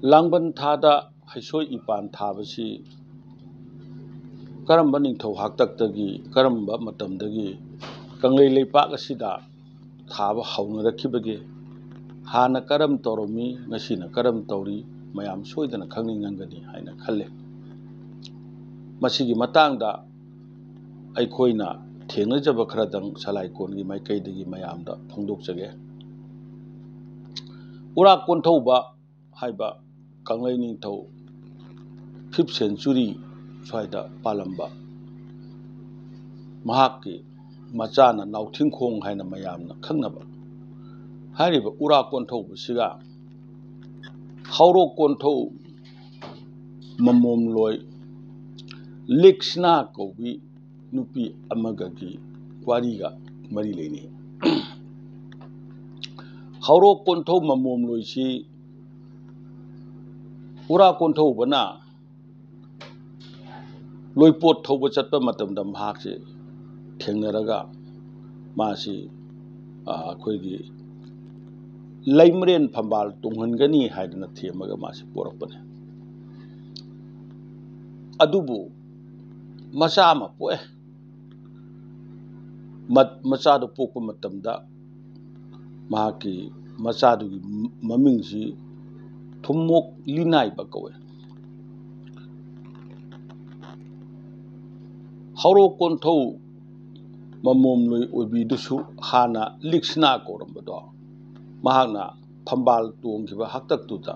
ꯂꯥꯡꯕꯟ ꯊꯥꯗ ꯍꯩꯁꯣꯏ ꯏꯄꯥꯟ ꯊꯥꯕꯁꯤ ꯀꯔꯝꯕ ꯅꯤꯡꯊꯧ ꯍꯥꯛꯇꯛꯇꯒꯤ ꯀꯔꯝꯕ ꯃꯇꯝꯗꯒꯤ ꯀꯪꯂꯩ ꯂꯩꯄꯥꯛ ꯑꯁꯤꯗ ꯊꯥꯕ ꯍꯧꯅꯔꯛꯈꯤꯕꯒꯦ? ꯍꯥꯟꯅ ꯀꯔꯝ ꯇꯧꯔꯝꯃꯤ, ꯉꯁꯤꯅ ꯀꯔꯝ ꯇꯧꯔꯤ? ꯃꯌꯥꯝ ꯁꯣꯏꯗꯅ ꯈꯪꯅꯤꯡꯉꯝꯒꯅꯤ ꯍꯥꯏꯅ ꯈꯜꯂꯤ꯫ ꯃꯁꯤꯒꯤ ꯃꯇꯥꯡꯗ ꯑꯩꯈꯣꯏꯅ ꯊꯦꯡꯅꯖꯕ ꯈꯔꯗꯪ ꯁꯂꯥꯏꯀꯣꯟꯒꯤ ꯃꯥꯏꯀꯩꯗꯒꯤ ꯃꯌꯥꯝꯗ ꯐꯣꯡꯗꯣꯛꯆꯒꯦ꯫ ꯎꯔꯥꯛ ꯀꯣꯟꯊꯧꯕ ꯍꯥꯏꯕ ꯀꯪꯂꯩ ꯅꯤꯡꯊꯧ 5th century ꯁ꯭ꯋꯥꯏꯗ ꯄꯥꯜꯂꯝꯕ ꯃꯍꯥꯛꯀꯤ ꯃꯆꯥꯅ ꯅꯥꯎꯊꯤꯡꯈꯣꯡ ꯍꯥꯏꯅ ꯃꯌꯥꯝꯅ ꯈꯪꯅꯕ ꯍꯥꯏꯔꯤꯕ ꯎꯔꯥꯛ ꯀꯣꯟꯊꯧꯕꯁꯤꯒ ꯍꯥꯎꯔꯣꯛ ꯀꯣꯟꯊꯧ ꯃꯃꯣꯝꯂꯣꯏ ꯂꯤꯛꯁꯅꯥ ꯀꯧꯕꯤ ꯅꯨꯄꯤ ꯑꯃꯒꯒꯤ ꯋꯥꯔꯤꯒ ꯃꯔꯤ ꯂꯩꯅꯩ꯫ ꯍꯥꯎꯔꯣꯛ ꯀꯣꯟꯊꯧ ꯃꯃꯣꯝꯂꯣꯏꯁꯤ ꯎꯔꯥꯛ ꯀꯣꯟꯊꯧꯕꯅ ꯂꯣꯏꯄꯣꯠ ꯊꯧꯕ ꯆꯠꯄ ꯃꯇꯝꯗ ꯃꯍꯥꯛꯁꯤ ꯊꯦꯡꯅꯔꯒ ꯃꯥꯁꯤ ꯑꯩꯈꯣꯏꯒꯤ ꯂꯩꯃꯔꯦꯟ ꯐꯝꯕꯥꯜ ꯇꯣꯡꯍꯟꯒꯅꯤ ꯍꯥꯏꯗꯅ ꯊꯦꯝꯃꯒ ꯃꯥꯁꯤ ꯄꯣꯔꯛꯄꯅꯤ꯫ ꯑꯗꯨꯕꯨ ꯃꯆꯥ ꯑꯃ ꯄꯣꯛꯑꯦ꯫ ꯃꯆꯥꯗꯨ ꯄꯣꯛꯄ ꯃꯇꯝꯗ ꯃꯍꯥꯛꯀꯤ ꯃꯆꯥꯗꯨꯒꯤ ꯃꯃꯤꯡꯁꯤ ꯊꯨꯝꯃꯣꯛ ꯂꯤꯅꯥꯏꯕ ꯀꯧꯋꯦ꯫ ꯍꯥꯎꯔꯣꯛ ꯀꯣꯟꯊꯧ ꯃꯃꯣꯝꯂꯣꯏ ꯑꯣꯏꯕꯤꯗꯨꯁꯨ ꯍꯥꯟꯅ ꯂꯤꯛꯁꯅꯥ ꯀꯧꯔꯝꯕꯗꯣ ꯃꯍꯥꯛꯅ ꯐꯝꯕꯥꯜ ꯇꯣꯡꯈꯤꯕ ꯍꯥꯛꯇꯛꯇꯨꯗ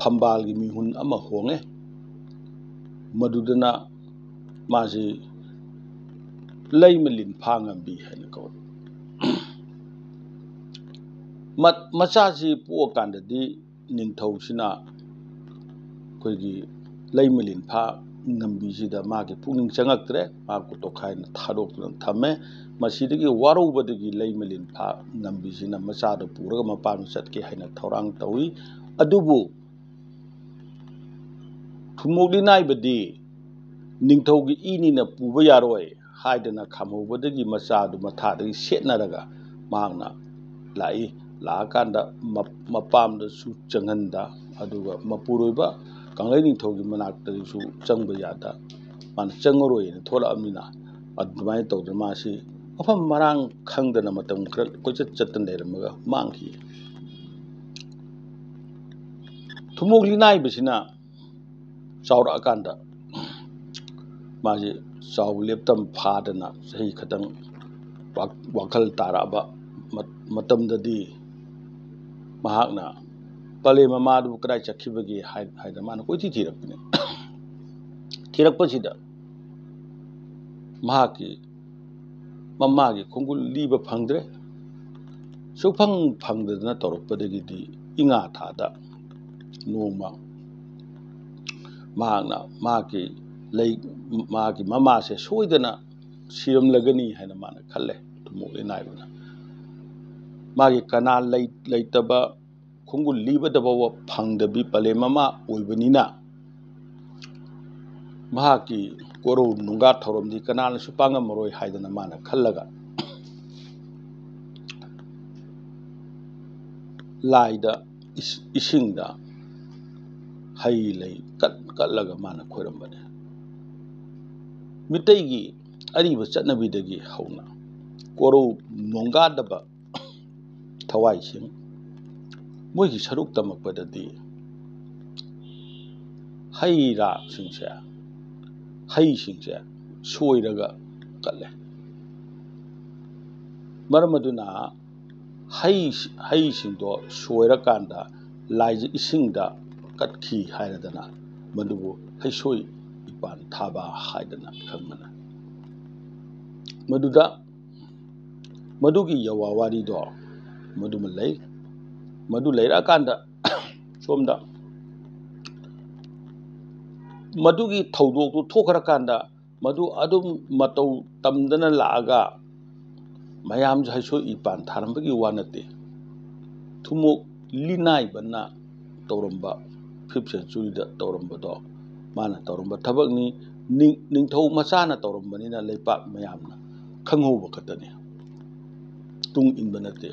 ꯐꯝꯕꯥꯜꯒꯤ ꯃꯤꯍꯨꯟ ꯑꯃ ꯍꯣꯡꯉꯦ꯫ ꯃꯗꯨꯗꯅ ꯃꯥꯁꯤ ꯂꯩꯃ ꯂꯤꯟꯐꯥ ꯉꯝꯕꯤ ꯍꯥꯏꯅ ꯀꯧꯋꯦ꯫ ꯃꯆꯥꯁꯤ ꯄꯣꯛꯑꯀꯥꯟꯗꯗꯤ ꯅꯤꯡꯊꯧꯁꯤꯅ ꯑꯩꯈꯣꯏꯒꯤ ꯂꯩꯃ ꯂꯤꯟꯐꯥ ꯉꯝꯕꯤꯁꯤꯗ ꯃꯥꯒꯤ ꯄꯨꯛꯅꯤꯡ ꯆꯪꯉꯛꯇ꯭ꯔꯦ, ꯃꯍꯥꯛꯄꯨ ꯇꯣꯈꯥꯏꯅ ꯊꯥꯗꯣꯛꯇꯨꯅ ꯊꯝꯃꯦ꯫ ꯃꯁꯤꯗꯒꯤ ꯋꯥꯔꯧꯕꯗꯒꯤ ꯂꯩꯃ ꯂꯤꯟꯐꯥ ꯉꯝꯕꯤꯁꯤꯅ ꯃꯆꯥꯗꯨ ꯄꯨꯔꯒ ꯃꯄꯥꯝꯗ ꯆꯠꯀꯦ ꯍꯥꯏꯅ ꯊꯧꯔꯥꯡ ꯇꯧꯏ꯫ ꯑꯗꯨꯕꯨ ꯊꯨꯝꯃꯣꯛ ꯂꯤꯅꯥꯏꯕꯗꯤ ꯅꯤꯡꯊꯧꯒꯤ ꯏꯅꯤꯅ ꯄꯨꯕ ꯌꯥꯔꯣꯏ ꯍꯥꯏꯗꯅ ꯈꯥꯝꯍꯧꯕꯗꯒꯤ ꯃꯆꯥꯗꯨ ꯃꯊꯥꯗꯒꯤ ꯁꯦꯠꯅꯔꯒ ꯃꯍꯥꯛꯅ ꯂꯥꯛꯏ꯫ ꯂꯥꯛꯑꯀꯥꯟꯗ ꯃꯄꯥꯝꯗꯁꯨ ꯆꯪꯍꯟꯗ, ꯑꯗꯨꯒ ꯃꯄꯨꯔꯣꯏꯕ ꯀꯪꯂꯩ ꯅꯤꯡꯊꯧꯒꯤ ꯃꯅꯥꯛꯇꯁꯨ ꯆꯪꯕ ꯌꯥꯗ, ꯃꯥꯅ ꯆꯪꯉꯔꯣꯏꯅ ꯊꯣꯛꯂꯛꯑꯕꯅꯤꯅ ꯑꯗꯨꯃꯥꯏꯅ ꯇꯧꯗꯅ ꯃꯥꯁꯤ ꯃꯐꯝ ꯃꯔꯥꯡ ꯈꯪꯗꯅ ꯃꯇꯝ ꯈꯔ ꯀꯣꯏꯆꯠ ꯆꯠꯇꯅ ꯂꯩꯔꯝꯃꯒ ꯃꯥꯡꯈꯤ꯫ ꯊꯨꯝꯃꯣꯛ ꯂꯤꯅꯥꯏꯕꯁꯤꯅ ꯆꯥꯎꯔꯛꯑꯀꯥꯟꯗ ꯃꯥꯁꯤ ꯆꯥꯎꯕ ꯂꯦꯞꯇꯝ ꯐꯥꯗꯅ ꯆꯍꯤ ꯈꯇꯪ ꯋꯥꯈꯜ ꯇꯥꯔꯛꯑꯕ ꯃꯇꯝꯗꯗꯤ ꯃꯍꯥꯛꯅ ꯄꯂꯦꯝ ꯃꯃꯥꯗꯨꯕꯨ ꯀꯗꯥꯏ ꯆꯠꯈꯤꯕꯒꯦ ꯍꯥꯏꯗꯅ ꯃꯥꯅ ꯀꯣꯏꯊꯤ ꯊꯤꯔꯛꯄꯅꯤ꯫ ꯊꯤꯔꯛꯄꯁꯤꯗ ꯃꯍꯥꯛꯀꯤ ꯃꯃꯥꯒꯤ ꯈꯣꯡꯒꯨꯜ ꯂꯤꯕ ꯐꯪꯗ꯭ꯔꯦ꯫ ꯁꯨꯛꯐꯪ ꯐꯪꯗꯗꯅ ꯇꯧꯔꯛꯄꯗꯒꯤꯗꯤ ꯏꯉꯥ ꯊꯥꯗ ꯅꯣꯡꯃ ꯃꯍꯥꯛꯅ ꯃꯥꯒꯤ ꯃꯃꯥꯁꯦ ꯁꯣꯏꯗꯅ ꯁꯤꯔꯝꯂꯒꯅꯤ ꯍꯥꯏꯅ ꯃꯥꯅ ꯈꯜꯂꯦ꯫ ꯊꯨꯝꯃꯣꯛ ꯂꯤꯅꯥꯏꯕꯅ ꯃꯥꯒꯤ ꯀꯅꯥ ꯂꯩꯇꯕ, ꯈꯣꯡꯒꯨꯜ ꯂꯤꯕꯗ ꯐꯥꯎꯕ ꯐꯪꯗꯕꯤ ꯄꯂꯦꯝ ꯃꯃꯥ ꯑꯣꯏꯕꯅꯤꯅ ꯃꯍꯥꯛꯀꯤ ꯀꯣꯔꯧ ꯅꯨꯡꯒꯥ ꯊꯧꯔꯝꯗꯤ ꯀꯅꯥꯅꯁꯨ ꯄꯥꯡꯉꯝꯃꯔꯣꯏ ꯍꯥꯏꯗꯅ ꯃꯥꯅ ꯈꯜꯂꯒ ꯂꯥꯏꯗ ꯏꯁꯤꯡꯗ ꯍꯩ ꯂꯩ ꯀꯠꯂꯒ ꯃꯥꯅ ꯈꯣꯏꯔꯝꯕꯅꯤ꯫ ꯃꯤꯇꯩꯒꯤ ꯑꯔꯤꯕ ꯆꯠꯅꯕꯤꯗꯒꯤ ꯍꯧꯅ ꯀꯣꯔꯧ ꯅꯣꯡꯒꯥꯗꯕ ꯊꯋꯥꯏꯁꯤꯡ ꯃꯣꯏꯒꯤ ꯁꯔꯨꯛ ꯇꯝꯃꯛꯄꯗꯗꯤ ꯍꯩꯁꯤꯡꯁꯦ ꯁꯣꯏꯔꯒ ꯀꯠꯂꯦ꯫ ꯃꯔꯝ ꯑꯗꯨꯅ ꯍꯩꯁꯤꯡꯗꯣ ꯁꯣꯏꯔꯀꯥꯟꯗ ꯂꯥꯏꯁꯦ ꯏꯁꯤꯡꯗ ꯀꯠꯈꯤ ꯍꯥꯏꯔꯗꯅ ꯃꯗꯨꯕꯨ ꯍꯩꯁꯣꯏ ꯏꯄꯥꯟ ꯊꯥꯕ ꯍꯥꯏꯗꯅ ꯈꯪꯅꯩ꯫ ꯃꯗꯨꯒꯤ ꯌꯋꯥ ꯋꯥꯔꯤꯗꯣ ꯃꯗꯨꯃ ꯂꯩ꯫ ꯃꯗꯨ ꯂꯩꯔꯛꯑꯀꯥꯟꯗ ꯁꯣꯝꯗ ꯃꯗꯨꯒꯤ ꯊꯧꯗꯣꯛꯇꯨ ꯊꯣꯛꯈ꯭ꯔꯀꯥꯟꯗ ꯃꯗꯨ ꯑꯗꯨꯝ ꯃꯇꯧ ꯇꯝꯗꯅ ꯂꯥꯛꯑꯒ ꯃꯌꯥꯝꯁꯨ ꯍꯩꯁꯣꯏ ꯏꯄꯥꯟ ꯊꯥꯔꯝꯕꯒꯤ ꯋꯥ ꯅꯠꯇꯦ꯫ ꯊꯨꯝꯃꯣꯛ ꯂꯤꯅꯥꯏꯕꯅ ꯇꯧꯔꯝꯕ 5th centuryꯗ ꯇꯧꯔꯝꯕꯗꯣ ꯃꯥꯅ ꯇꯧꯔꯝꯕ ꯊꯕꯛꯅꯤ꯫ ꯅꯤꯡꯊꯧ ꯃꯆꯥꯅ ꯇꯧꯔꯝꯕꯅꯤꯅ ꯂꯩꯄꯥꯛ ꯃꯌꯥꯝꯅ ꯈꯪꯍꯧꯕ ꯈꯛꯇꯅꯤ, ꯇꯨꯡ ꯏꯟꯕ ꯅꯠꯇꯦ꯫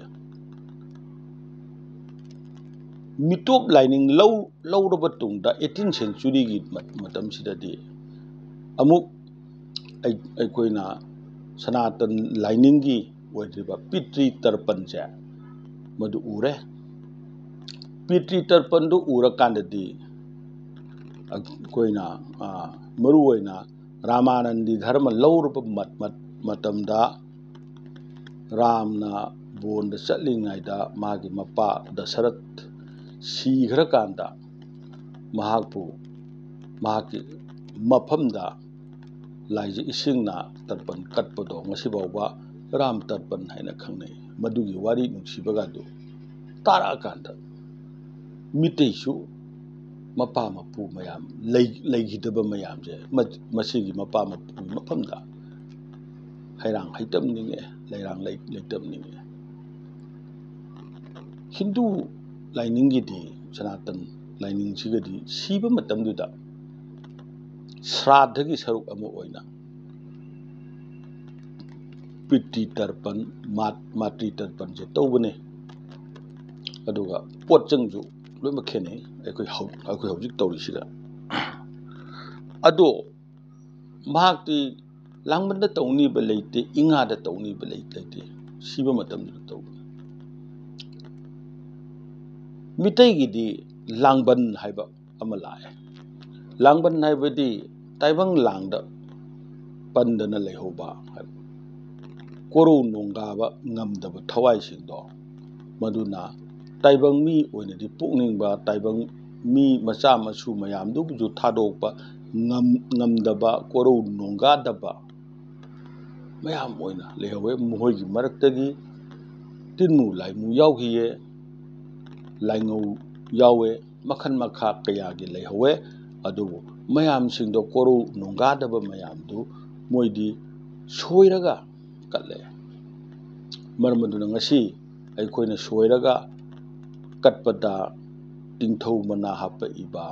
मिटोप लाइनिंग लौरबा तुंगदा 18 सेंचुरी की मतम सिददी अमुक अखोइना सनातन लाइनिंग की ओइद्रिबा पितृ तर्पण से मधु उरे पितृ तर्पण दु उरा कांददी अखोइना मरुओइना रामानंदी धर्म लौरबा मतमदा रामना बोंद चलिंगाइदा मागी मपा दशरथ सीघ्रकांदा महाकु महाकी मफमदा लाइजे इसिंगना तर्पण कटपदो ngasibawa राम तर्पण हाइना खंगनै मदुगी वारी नुसिबगादु तारा कांदा मितेसु मपा मपु मयाम लैगिदबा मयाम जे मसिगी मपा मपु मफमदा हैरांग हैतम निंगे लैरांग लैतम निंगे हिंदू लाइनिंग दी सनातन लाइनिंग सिगदी सीबा मतमदुदा श्राद्ध की सरुक अमु ओइना पितृ तर्पण मातृ तर्पण से तौबने अदुगा पोचंगजु लोइम खेने अखोइ हौजिक तौरिसिगा अदो महाक्ति लांगबंदा तौनी बलेते इंगादा तौनी बलेते सीबा मतमदु तौ मितै गिदी लांगबन हाइबा अमा लाए लांगबन हाइबदी ताइबंग लांगदा पंदना लेहोबा कोरो नोंगाबा ngamdaba thawai singdo maduna taibang mi oinadi pukningba taibang mi macha masu mayam du ju thadokpa ngamdaba koro nonga daba mayam oina lehowe mohoigi maraktagi tinmu laimu yauhiye laingau yawe makhan makha kaya gi lehowe adubu mayam singdo koro nonga daba mayam du moidi soiraga कले मरमदुना ngasi अखोइना सोइरगा कटपदा टिंथौ मना हापा इबा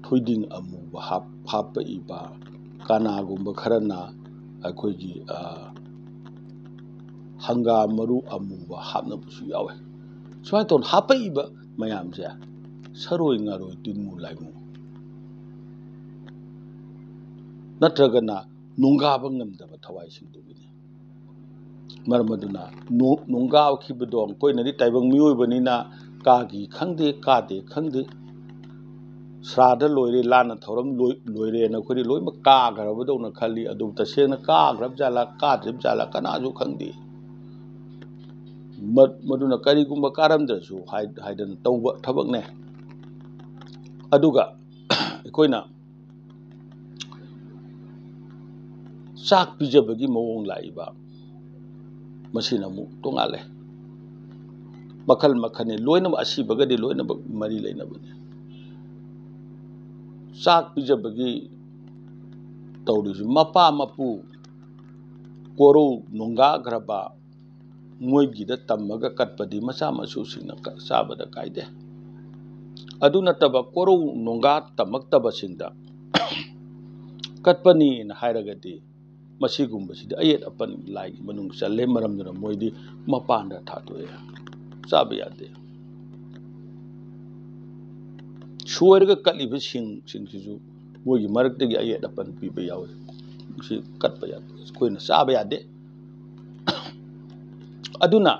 थोइदिंग अमुबा हापा इबा कानागुंबा खरना अखोइगी हंगा मरु अमुबा हापनबसु यावे सुमाय तोन हापा इबा मयाम से सरोइ ngaरोइ तिनमु लाइमु नत्रगना नोंगाबा ngamdaba thawai singdubini मरमदुना नोंगा खिबदों कोइनदी ताइबंग मियोइबनिना कागी खंगदे कादे खंगदे श्राद्ध लोइरे लाना थौरम लोइरे न खोरि लोइम कागरबदौना खल्ली अदु तसेंगना काग्रब जाला काद्रिब जाला कनाजु खंगदे मदुना करिगुंबा कारमदसु हाइदन तौबा थबकने अदुगा कोइना चाक पिजबगी मवोंग लाइबा मसीना मु तोंगाले मखल मखने लोइनब असीबगदि लोइनब मरी लेनबने चाक पिजबगी तौरिजु मपा मपु कोरो नोंगा ग्रबा मोइगिदा तम्मगा कटपदि मचा मसु सिंना साबदा कायदे अदु नतबा कोरो नोंगा तमक्तबा सिंदा कटपनी न हायरगदि मसीगुंबसिद अयेत अपन लाइगी मनुंग चले मरमदुना मोइदी मपांदा थातोए चाबा यादे सोइरगा कलिबा सिंसिजु मोइगी मरक्तगी अयेत अपन पीबा यावे सि कटपा यादे कोइना चाबा यादे अदुना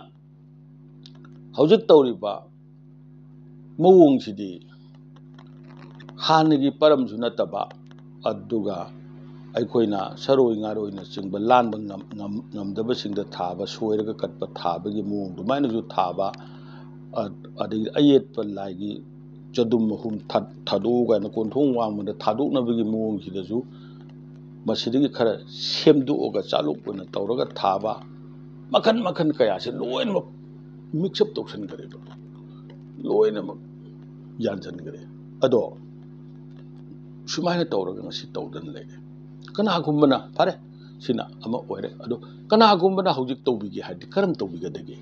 हौजिक तौरिबा मवोंगसिदी हानगी परमजु नतबा अदुगा अखोइना सरोइ ngaरोइना चिंगबा लानबा ngamdaba singda thaba soiraga katpa thabagi mong dumaina ju thaba adi ayetpa laigi chadum mahum thadu ga na konthong wangmada thadoknabagi mong hidaju masidigi khara semduoga chalukna tawraga thaba makhan makhan kaya se loina mix up toksan gare loina yanjan gare ado sumaina tawraga ngasi tawdan lege कनागुंबना फारे सिना अमा ओइरे अदो कनागुंबना हौजिक तौबिगे हादि करम तौबिगदगे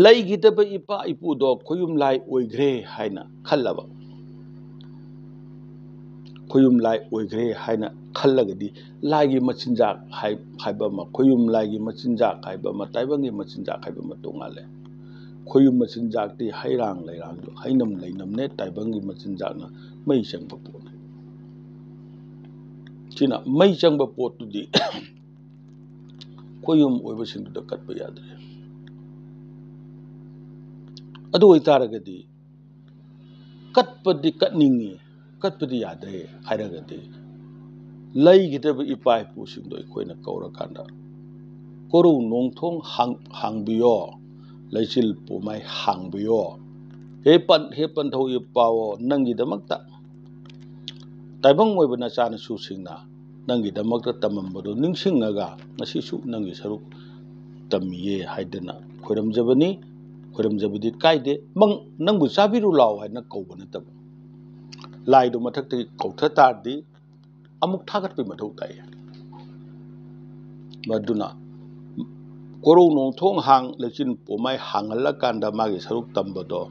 लैगिदब इपा इपुदो खोयुम लाइ ओइग्रे हाइना खल्लाबा खोयुम लाइ ओइग्रे हाइना ꯈꯜꯂꯒꯗꯤ ꯂꯥꯏꯒꯤ ꯃꯆꯤꯟꯖꯥꯛ ꯍꯥꯏꯕ ꯑꯃ ꯈꯣꯏꯌꯨꯝ ꯂꯥꯏꯒꯤ ꯃꯆꯤꯟꯖꯥꯛ ꯍꯥꯏꯕ ꯑꯃ ꯇꯥꯏꯕꯪꯒꯤ ꯃꯆꯤꯟꯖꯥꯛ ꯍꯥꯏꯕ ꯑꯃ ꯇꯣꯡꯉꯥꯜꯂꯦ ꯈꯣꯏꯌꯨꯝ ꯃꯆꯤꯟꯖꯥꯛꯇꯤ ꯍꯩꯔꯥꯡ ꯂꯩꯔꯥꯡꯁꯨ ꯍꯩꯅꯝ ꯂꯩꯅꯝꯅꯦ ꯇꯥꯏꯕꯪꯒꯤ ꯃꯆꯤꯟꯖꯥꯛꯅ ꯃꯩ ꯆꯪꯕ ꯄꯣꯠꯅꯤ ꯁꯤꯅ ꯃꯩ ꯆꯪꯕ ꯄꯣꯠꯇꯨꯗꯤ ꯈꯣꯏꯌꯨꯝ ꯑꯣꯏꯕꯁꯤꯡꯗꯨꯗ ꯀꯠꯄ ꯌꯥꯗ꯭ꯔꯦ ꯑꯗꯨ ꯑꯣꯏꯇꯥꯔꯒꯗꯤ ꯀꯠꯄꯗꯤ ꯀꯠꯅꯤꯡꯉꯤ ꯀꯠꯄꯗꯤ ꯌꯥꯗ꯭ꯔꯦ ꯍꯥꯏꯔꯒꯗꯤ ꯂꯩꯒꯤꯗꯕ ꯏꯄꯥ ꯏꯄꯨꯁꯤꯡꯗꯣ ꯑꯩꯈꯣꯏꯅ ꯀꯧꯔꯀꯥꯟꯗ ꯀꯣꯔꯧ ꯅꯣꯡꯊꯣꯡ ꯍꯥꯡꯕꯤꯌꯣ ꯂꯩꯆꯤꯜ ꯄꯣꯃꯥꯏ ꯍꯥꯡꯕꯤꯌꯣ ꯍꯦ ꯄꯟꯊꯧ ꯏꯄꯥꯋꯣ ꯅꯪꯒꯤꯗꯃꯛꯇ ꯇꯥꯏꯕꯪ ꯑꯣꯏꯕ ꯅꯆꯥꯅꯁꯨꯁꯤꯡꯅ ꯅꯪꯒꯤꯗꯃꯛꯇ ꯇꯝꯃꯝꯕꯗꯣ ꯅꯤꯡꯁꯤꯡꯉꯒ ꯉꯁꯤꯁꯨ ꯅꯪꯒꯤ ꯁꯔꯨꯛ ꯇꯝꯃꯤꯌꯦ ꯍꯥꯏꯗꯅ ꯈꯣꯏꯔꯝꯖꯕꯅꯤ ꯈꯣꯏꯔꯝꯖꯕꯗꯤ ꯀꯥꯏꯗꯦ ꯅꯪꯕꯨ ꯆꯥꯕꯤꯔꯨ ꯂꯥꯎ ꯍꯥꯏꯅ ꯀꯧꯕ ꯅꯠꯇꯕ ꯂꯥꯏꯗꯣ ꯃꯊꯛꯇꯒꯤ ꯀꯧꯊ ꯇꯥꯔꯗꯤ ꯑꯃꯨꯛ ꯊꯥꯒꯠꯄꯒꯤ ꯃꯊꯧ ꯇꯥꯏ ꯃꯗꯨꯅ ꯀꯣꯔꯧ ꯅꯣꯡꯊꯣꯡ ꯂꯩꯆꯤꯟ ꯄꯣꯃꯥꯏ ꯍꯥꯡꯍꯜꯂꯀꯥꯟꯗ ꯃꯥꯒꯤ ꯁꯔꯨꯛ ꯇꯝꯕꯗꯣ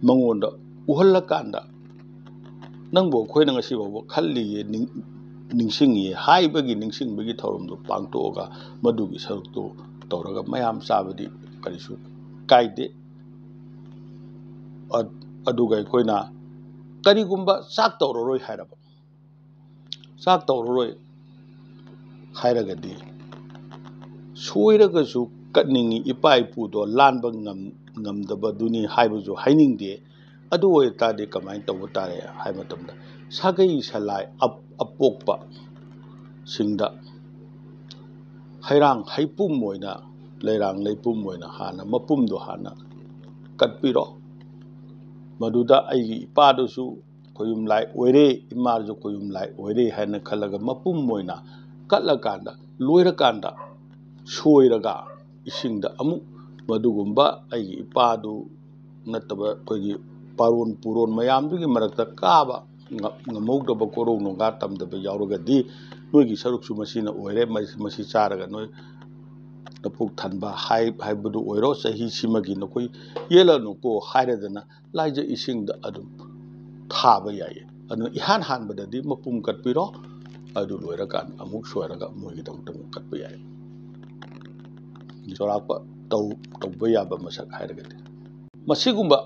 ꯃꯉꯣꯟꯗ ꯎꯍꯜꯂꯀꯥꯟꯗ ꯅꯪꯕꯨ ꯑꯩꯈꯣꯏꯅ ꯉꯁꯤ ꯐꯥꯎꯕ ꯈꯜꯂꯤꯌꯦ ꯅꯤꯡꯁꯤꯡꯉꯤꯌꯦ ꯍꯥꯏꯕꯒꯤ ꯅꯤꯡꯁꯤꯡꯕꯒꯤ ꯊꯧꯔꯝꯗꯨ ꯄꯥꯡꯊꯣꯛꯑꯒ ꯃꯗꯨꯒꯤ ꯁꯔꯨꯛꯇꯨ ꯇꯧꯔꯒ ꯃꯌꯥꯝ ꯆꯥꯕꯗꯤ ꯀꯔꯤꯁꯨ ꯀꯥꯏꯗꯦ ꯑꯗꯨꯒ ꯑꯩꯈꯣꯏꯅ ꯀꯔꯤꯒꯨꯝꯕ ꯆꯥꯛ ꯇꯧꯔꯔꯣꯏ ꯍꯥꯏꯔꯕ ꯆꯥꯛ ꯇꯧꯔꯔꯣꯏ ꯍꯥꯏꯔꯒꯗꯤ ꯁꯣꯏꯔꯒꯁꯨ ꯀꯠꯅꯤꯡꯉꯤ ꯏꯄꯥ ꯏꯄꯨꯗꯣ ꯂꯥꯟꯕ ꯉꯝꯗꯕꯗꯨꯅꯤ ꯍꯥꯏꯕꯁꯨ ꯍꯥꯏꯅꯤꯡꯗꯦ ꯑꯗꯨ ꯑꯣꯏꯇꯥꯔꯗꯤ ꯀꯃꯥꯏꯅ ꯇꯧꯕ ꯇꯥꯔꯦ ꯍꯥꯏꯕ ꯃꯇꯝꯗ ꯁꯥꯒꯩ ꯁꯂꯥꯏ ꯑꯄꯣꯛꯄ ꯁꯤꯡꯗ ꯍꯩꯔꯥꯡ ꯍꯩꯄꯨꯝ ꯑꯣꯏꯅ ꯂꯩꯔꯥꯡ ꯂꯩꯄꯨꯝ ꯑꯣꯏꯅ ꯍꯥꯟꯅ ꯃꯄꯨꯝꯗꯣ ꯍꯥꯟꯅ ꯀꯠꯄꯤꯔꯣ ꯃꯗꯨꯗ ꯑꯩꯒꯤ ꯏꯄꯥꯗꯨꯁꯨ ꯈꯣꯏꯌꯨꯝ ꯂꯥꯏ ꯑꯣꯏꯔꯦ ꯏꯃꯥꯗꯨꯁꯨ ꯈꯣꯏꯌꯨꯝ ꯂꯥꯏ ꯑꯣꯏꯔꯦ ꯍꯥꯏꯅ ꯈꯜꯂꯒ ꯃꯄꯨꯝ ꯑꯣꯏꯅ ꯀꯠꯂꯀꯥꯟꯗ ꯂꯣꯏꯔꯀꯥꯟꯗ ꯁꯣꯏꯔꯒ ꯏꯁꯤꯡꯗ ꯑꯃꯨꯛ ꯃꯗꯨꯒꯨꯝꯕ ꯑꯩꯒꯤ ꯏꯄꯥꯗꯨ ꯅꯠꯇꯕ ꯑꯩꯈꯣꯏꯒꯤ ꯄꯥꯔꯣꯟ ꯄꯨꯔꯣꯟ ꯃꯌꯥꯝꯗꯨꯒꯤ ꯃꯔꯛꯇ ꯀꯥꯕ ꯉꯝꯍꯧꯗꯕ ꯀꯣꯔꯧ ꯅꯣꯡꯒꯥ ꯇꯝꯗꯕ ꯌꯥꯎꯔꯒꯗꯤ ꯅꯣꯏꯒꯤ ꯁꯔꯨꯛꯁꯨ ꯃꯁꯤꯅ ꯑꯣꯏꯔꯦ ꯃꯁꯤ ꯆꯥꯔꯒ ꯅꯣꯏ ꯅꯄꯨꯛ ꯊꯟꯕ ꯍꯥꯏꯕꯗꯨ ꯑꯣꯏꯔꯣ ꯆꯍꯤꯁꯤꯃꯒꯤ ꯅꯈꯣꯏ ꯌꯦꯜꯂꯅꯨꯀꯣ ꯍꯥꯏꯔꯗꯅ ꯂꯥꯏꯖ ꯏꯁꯤꯡꯗ ꯑꯗꯨꯝ ꯊꯥꯕ ꯌꯥꯏꯌꯦ ꯑꯗꯨꯅꯏꯍꯥꯟ ꯍꯥꯟꯕꯗꯗꯤ ꯃꯄꯨꯝ ꯀꯠꯄꯤꯔꯣ ꯑꯗꯨ ꯂꯣꯏꯔꯀꯥꯟꯗ ꯑꯃꯨꯛ ꯁꯣꯏꯔꯒ ꯃꯣꯏꯒꯤꯗꯃꯛꯇ ꯑꯃꯨꯛ ꯀꯠꯄ ꯌꯥꯏ ꯆꯥꯎꯔꯥꯛꯄ ꯇꯧꯕ ꯌꯥꯕ ꯃꯁꯛ ꯍꯥꯏꯔꯒꯗꯤ ꯃꯁꯤꯒꯨꯝꯕ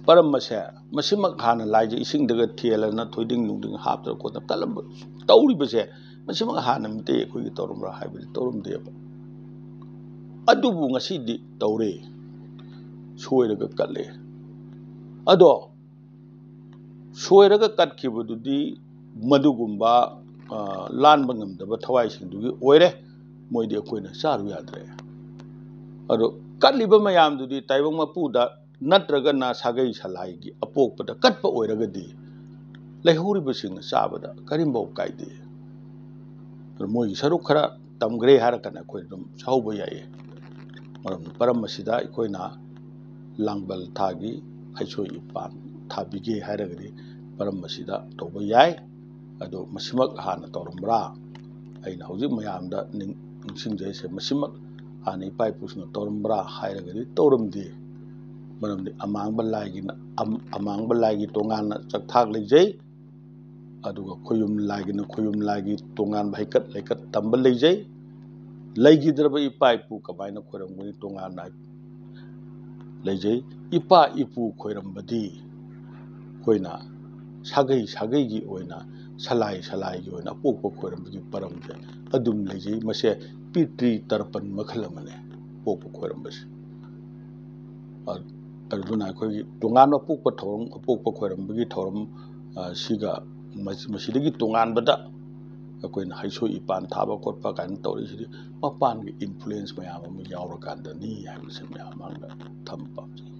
ꯄꯔꯝꯕꯁꯦ ꯃꯁꯤꯃꯛ ꯍꯥꯟꯅ ꯂꯥꯏꯖ ꯏꯁꯤꯡꯗꯒ ꯊꯦꯜꯂꯅ ꯊꯣꯏꯗꯤꯡ ꯅꯨꯡꯗꯤꯡ ꯍꯥꯞꯇꯅ ꯈꯣꯠꯇꯅ ꯀꯜꯂꯝꯕ ꯇꯧꯔꯤꯕꯁꯦ ꯃꯁꯤꯃꯛ ꯍꯥꯟꯅ ꯃꯤꯇꯩ ꯑꯩꯈꯣꯏꯒꯤ ꯇꯧꯔꯝꯕ꯭ꯔꯥ ꯍꯥꯏꯕꯗꯤ ꯇꯧꯔꯝꯗꯦꯕ ꯑꯗꯨꯕꯨ ꯉꯁꯤꯗꯤ ꯇꯧꯔꯦ ꯁꯣꯏꯔꯒ ꯀꯠꯂꯦ ꯑꯗꯣ ꯁꯣꯏꯔꯒ ꯀꯠꯈꯤꯕꯗꯨꯗꯤ ꯃꯗꯨꯒꯨꯝꯕ ꯂꯥꯟꯕ ꯉꯝꯗꯕ ꯊꯋꯥꯏꯁꯤꯡꯗꯨꯒꯤ ꯑꯣꯏꯔꯦ ꯃꯣꯏꯗꯤ ꯑꯩꯈꯣꯏꯅ ꯆꯥꯔꯨ ꯌꯥꯗ꯭ꯔꯦ ꯑꯗꯣ ꯀꯠꯂꯤꯕ ꯃꯌꯥꯝꯗꯨꯗꯤ ꯇꯥꯏꯕꯪ ꯃꯄꯨꯗ ꯅꯠꯇ꯭ꯔꯒꯅ ꯁꯥꯒꯩ ꯁꯂꯥꯏꯒꯤ ꯑꯄꯣꯛꯄꯗ ꯀꯠꯄ ꯑꯣꯏꯔꯒꯗꯤ ꯂꯩꯍꯧꯔꯤꯕꯁꯤꯡꯅ ꯆꯥꯕꯗ ꯀꯔꯤꯝꯐꯥꯎ ꯀꯥꯏꯗꯦ ꯃꯣꯏꯒꯤ ꯁꯔꯨꯛ ꯈꯔ ꯇꯝꯈ꯭ꯔꯦ ꯍꯥꯏꯔꯀꯥꯟꯗ ꯑꯩꯈꯣꯏ ꯑꯗꯨꯝ ꯁꯥꯍꯧꯕ ꯌꯥꯏꯌꯦ ꯃꯔꯝ ꯑꯁꯤꯗ ꯑꯩꯈꯣꯏꯅ ꯂꯥꯡꯕꯜ ꯊꯥꯒꯤ ꯍꯩꯁꯣꯏ ꯏꯄꯥꯟ ꯊꯥꯕꯤꯒꯦ ꯍꯥꯏꯔꯒꯗꯤ ꯃꯔꯝ ꯑꯁꯤꯗ ꯇꯧꯕ ꯌꯥꯏ ꯑꯗꯣ ꯃꯁꯤꯃꯛ ꯍꯥꯟꯅ ꯇꯧꯔꯝꯕ꯭ꯔꯥ ꯑꯩꯅ ꯍꯧꯖꯤꯛ ꯃꯌꯥꯝꯗ ꯅꯤꯡꯁꯤꯡꯖꯔꯤꯁꯦ ꯃꯁꯤꯃꯛ ꯍꯥꯟꯅ ꯏꯄꯥ ꯏꯄꯨꯁꯤꯡꯅ ꯇꯧꯔꯝꯕ꯭ꯔꯥ ꯍꯥꯏꯔꯒꯗꯤ ꯇꯧꯔꯝꯗꯦ ꯃꯔꯝꯗꯤ ꯑꯃꯥꯡꯕ ꯂꯥꯏꯒꯤ ꯇꯣꯉꯥꯟꯅ ꯆꯥꯛꯊꯥꯛ ꯂꯩꯖꯩ ꯑꯗꯨꯒ ꯈꯣꯏꯌꯨꯝ ꯂꯥꯏꯒꯤꯅ ꯈꯣꯏꯌꯨꯝ ꯂꯥꯏꯒꯤ ꯇꯣꯉꯥꯟꯕ ꯍꯩꯀꯠ ꯂꯩꯀꯠ ꯇꯝꯕ ꯂꯩꯖꯩ ꯂꯩꯈꯤꯗ꯭ꯔꯕ ꯏꯄꯥ ꯏꯄꯨ ꯀꯃꯥꯏꯅ ꯈꯣꯏꯔꯝꯒꯅꯤ ꯇꯣꯉꯥꯟꯅ ꯂꯩꯖꯩ ꯏꯄꯥ ꯏꯄꯨ ꯈꯣꯏꯔꯝꯕꯗꯤ ꯑꯩꯈꯣꯏꯅ ꯁꯥꯒꯩꯒꯤ ꯑꯣꯏꯅ ꯁꯂꯥꯏꯒꯤ ꯑꯣꯏꯅ ꯑꯄꯣꯛꯄ ꯈꯣꯏꯔꯝꯕꯒꯤ ꯄꯔꯝꯁꯦ ꯑꯗꯨꯝ ꯂꯩꯖꯩ ꯃꯁꯦ ꯄꯤꯇ꯭ꯔꯤ ꯇꯔꯄꯟ ꯃꯈꯜ ꯑꯃꯅꯦ ꯄꯣꯛꯄ ꯈꯣꯏꯔꯝꯕꯁꯦ ꯑꯗꯨꯅ ꯑꯩꯈꯣꯏꯒꯤ ꯇꯣꯉꯥꯟꯕ ꯑꯄꯣꯛꯄ ꯈꯣꯏꯔꯝꯕꯒꯤ ꯊꯧꯔꯝ ꯁꯤꯒ ꯃꯁꯤꯗꯒꯤ ꯇꯣꯉꯥꯟꯕꯗ ꯑꯩꯈꯣꯏꯅ ꯍꯩꯁꯣꯏ ꯏꯄꯥꯟ ꯊꯥꯕ ꯈꯣꯠꯄ ꯀꯥꯏꯅ ꯇꯧꯔꯤꯁꯤꯗꯤ ꯃꯄꯥꯟꯒꯤ ꯏꯟꯐ꯭ꯂꯨꯌꯦꯟꯁ ꯃꯌꯥꯝ ꯑꯃ ꯌꯥꯎꯔꯀꯥꯟꯗꯅꯤ ꯍꯥꯏꯕꯁꯦ ꯃꯌꯥꯝ ꯃꯥꯡꯗ ꯊꯝꯕ ꯄꯥꯝꯖꯩ